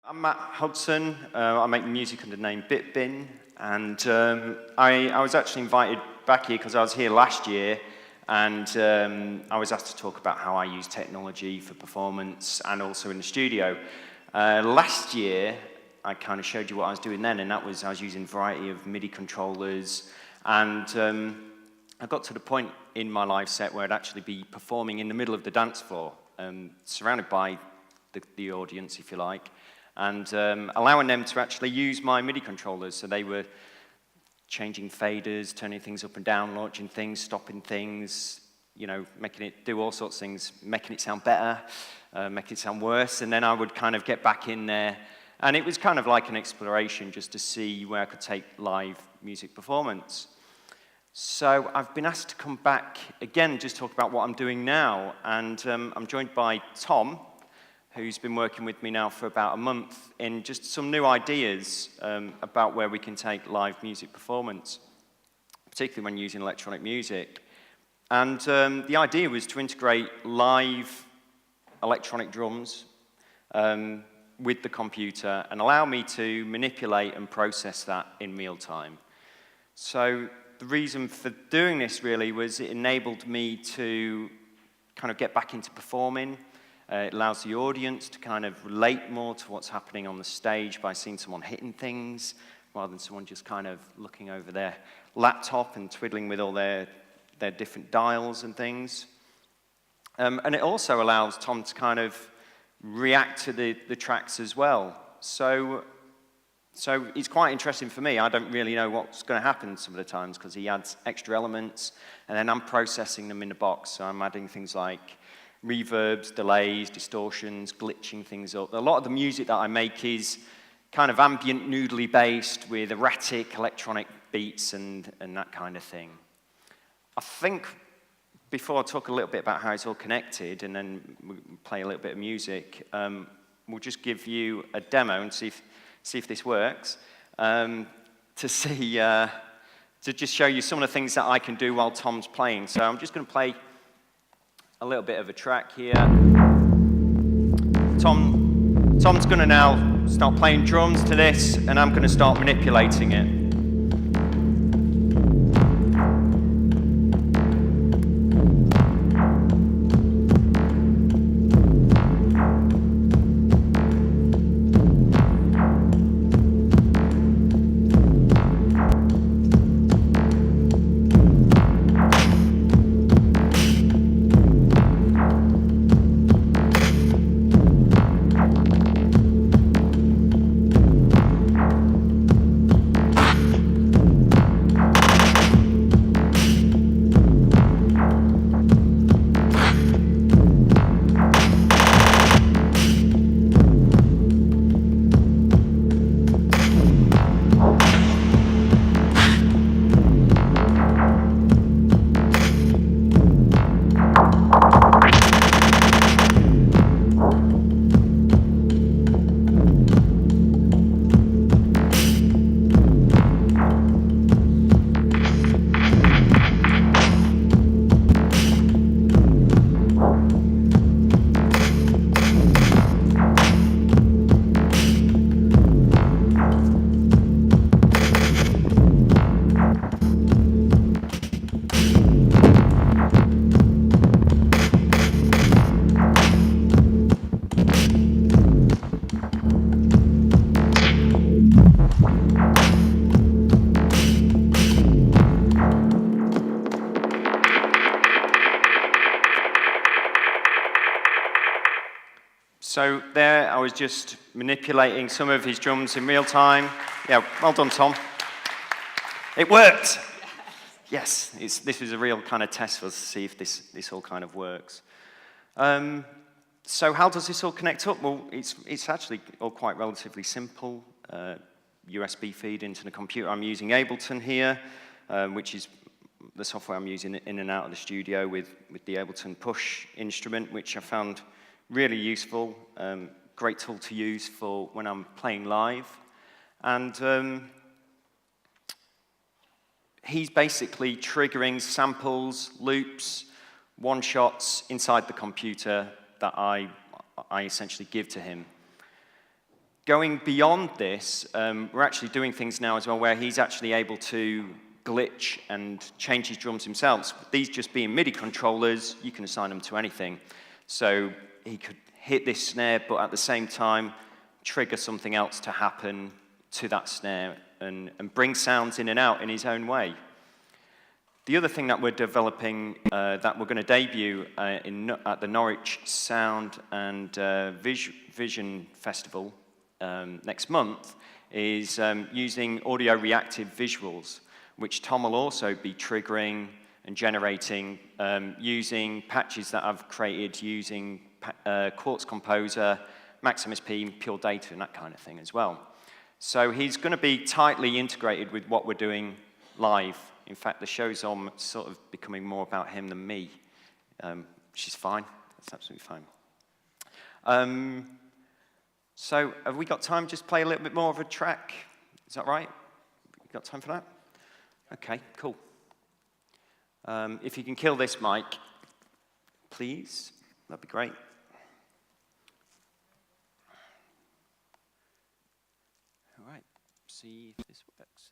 I'm Hodson. I make music under the name Bitbin, and I was actually invited back here because I was here last year, and I was asked to talk about how I use technology for performance and also in the studio. Last year, I kind of showed you what I was doing then, and that was I was using a variety of MIDI controllers, and I got to the point in my live set where I'd actually be performing in the middle of the dance floor, surrounded by the audience, if you like, and allowing them to actually use my MIDI controllers. So they were changing faders, turning things up and down, launching things, stopping things, you know, making it do all sorts of things, making it sound better, making it sound worse, and then I would kind of get back in there. And it was kind of like an exploration just to see where I could take live music performance. So I've been asked to come back again, just talk about what I'm doing now, and I'm joined by Tom, who's been working with me now for about a month in just some new ideas about where we can take live music performance, particularly when using electronic music. And the idea was to integrate live electronic drums with the computer and allow me to manipulate and process that in real time. So the reason for doing this really was it enabled me to kind of get back into performing. It allows the audience to kind of relate more to what's happening on the stage by seeing someone hitting things rather than someone just kind of looking over their laptop and twiddling with all their different dials and things. And it also allows Tom to kind of react to the tracks as well. So it's quite interesting for me. I don't really know what's going to happen some of the times because he adds extra elements and then I'm processing them in the box. So I'm adding things like reverbs, delays, distortions, glitching things up. A lot of the music that I make is kind of ambient, noodly based with erratic electronic beats and that kind of thing. I think before I talk a little bit about how it's all connected and then we play a little bit of music, we'll just give you a demo and see if this works, to just show you some of the things that I can do while Tom's playing. So I'm just going to play a little bit of a track here. Tom's going to now start playing drums to this, and I'm going to start manipulating it. So there, I was just manipulating some of his drums in real time. Yeah, well done, Tom. It worked. Yes, this was a real kind of test for us to see if this all kind of works. So how does this all connect up? Well, it's actually all quite relatively simple. USB feed into the computer. I'm using Ableton here, which is the software I'm using in and out of the studio with the Ableton Push instrument, which I found really useful, great tool to use for when I'm playing live. And he's basically triggering samples, loops, one-shots inside the computer that I essentially give to him. going beyond this, we're actually doing things now as well where he's actually able to glitch and change his drums himself. So these just being MIDI controllers, you can assign them to anything. So he could hit this snare, but at the same time, trigger something else to happen to that snare and bring sounds in and out in his own way. The other thing that we're developing, that we're going to debut at the Norwich Sound and Vision Festival next month, is using audio reactive visuals, which Tom will also be triggering and generating using patches that I've created using Quartz Composer, Maximus P, Pure Data, and that kind of thing as well. So he's going to be tightly integrated with what we're doing live. In fact, the show's sort of becoming more about him than me, which is fine. That's absolutely fine. So have we got time just to play a little bit more of a track? Is that right? You got time for that? Okay, cool. If you can kill this mic, please, that'd be great. All right, see if this works.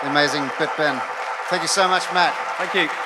the amazing Bitbin. Thank you so much, Matt. Thank you.